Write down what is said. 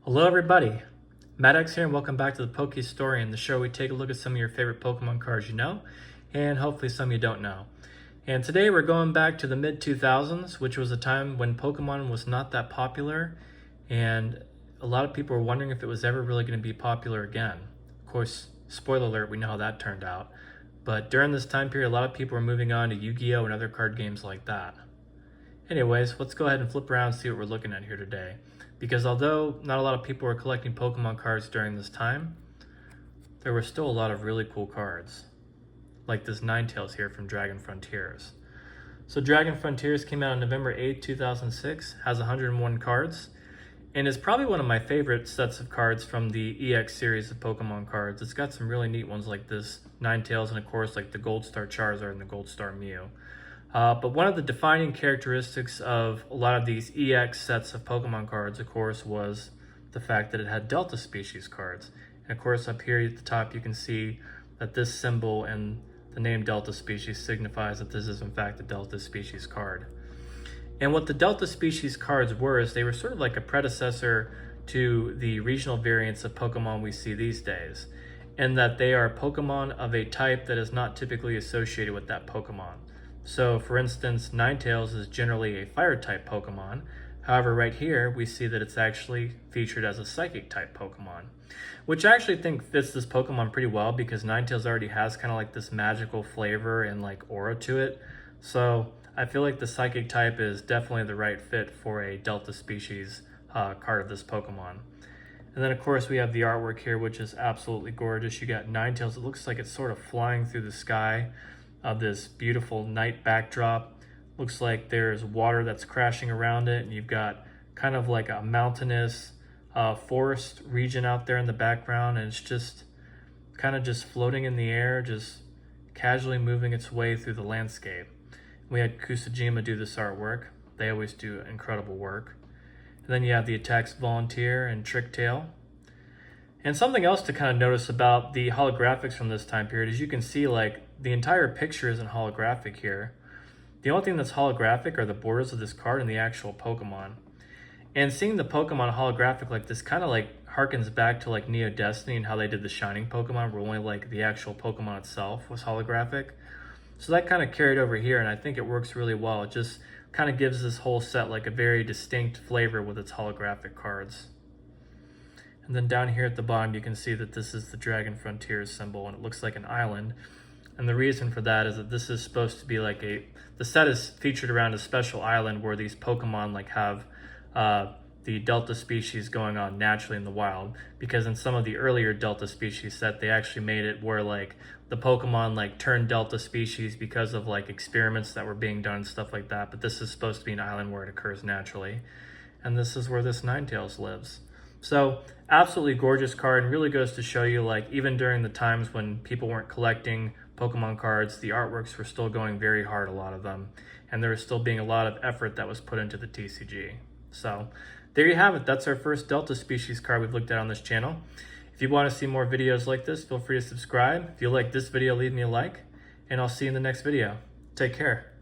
Hello everybody, Maddox here and welcome back to the Poke Historian, the show where we take a look at some of your favorite Pokemon cards you know, and hopefully some you don't know. And today we're going back to the mid-2000s, which was a time when Pokemon was not that popular, and a lot of people were wondering if it was ever really going to be popular again. Of course, spoiler alert, we know how that turned out. But during this time period, a lot of people were moving on to Yu-Gi-Oh! And other card games like that. Anyways, let's go ahead and flip around and see what we're looking at here today. Because although not a lot of people were collecting Pokemon cards during this time, there were still a lot of really cool cards. Like this Ninetales here from Dragon Frontiers. So Dragon Frontiers came out on November 8, 2006, has 101 cards, and is probably one of my favorite sets of cards from the EX series of Pokemon cards. It's got some really neat ones like this Ninetales and of course like the Gold Star Charizard and the Gold Star Mew. But one of the defining characteristics of a lot of these EX sets of Pokemon cards, of course, was the fact that it had Delta Species cards. And of course, up here at the top, you can see that this symbol and the name Delta Species signifies that this is in fact a Delta Species card. And what the Delta Species cards were is they were sort of like a predecessor to the regional variants of Pokemon we see these days, in that they are Pokemon of a type that is not typically associated with that Pokemon. So for instance, Ninetales is generally a fire type Pokemon. However, right here, we see that it's actually featured as a psychic type Pokemon, which I actually think fits this Pokemon pretty well because Ninetales already has kind of like this magical flavor and like aura to it. So I feel like the psychic type is definitely the right fit for a Delta Species card of this Pokemon. And then of course we have the artwork here, which is absolutely gorgeous. You got Ninetales, it looks like it's sort of flying through the sky of this beautiful night backdrop. Looks like there's water that's crashing around it, and you've got kind of like a mountainous forest region out there in the background, and it's just kind of just floating in the air, just casually moving its way through the landscape. We had Kusajima do this artwork. They always do incredible work. And then you have the Attacks Volunteer and Tricktail. And something else to kind of notice about the holographics from this time period is you can see like the entire picture isn't holographic here. The only thing that's holographic are the borders of this card and the actual Pokemon. And seeing the Pokemon holographic like this kind of like harkens back to like Neo Destiny and how they did the Shining Pokemon, where only like the actual Pokemon itself was holographic. So that kind of carried over here, and I think it works really well. It just kind of gives this whole set like a very distinct flavor with its holographic cards. And then down here at the bottom, you can see that this is the Dragon Frontiers symbol, and it looks like an island. And the reason for that is that this is supposed to be like the set is featured around a special island where these Pokemon like have the Delta Species going on naturally in the wild. Because in some of the earlier Delta Species set, they actually made it where like the Pokemon like turned Delta Species because of like experiments that were being done and stuff like that. But this is supposed to be an island where it occurs naturally. And this is where this Ninetales lives. So absolutely gorgeous card, and really goes to show you like even during the times when people weren't collecting Pokemon cards, the artworks were still going very hard, a lot of them, and there was still being a lot of effort that was put into the TCG. So there you have it. That's our first Delta Species card we've looked at on this channel. If you want to see more videos like this, feel free to subscribe. If you like this video, leave me a like, and I'll see you in the next video. Take care.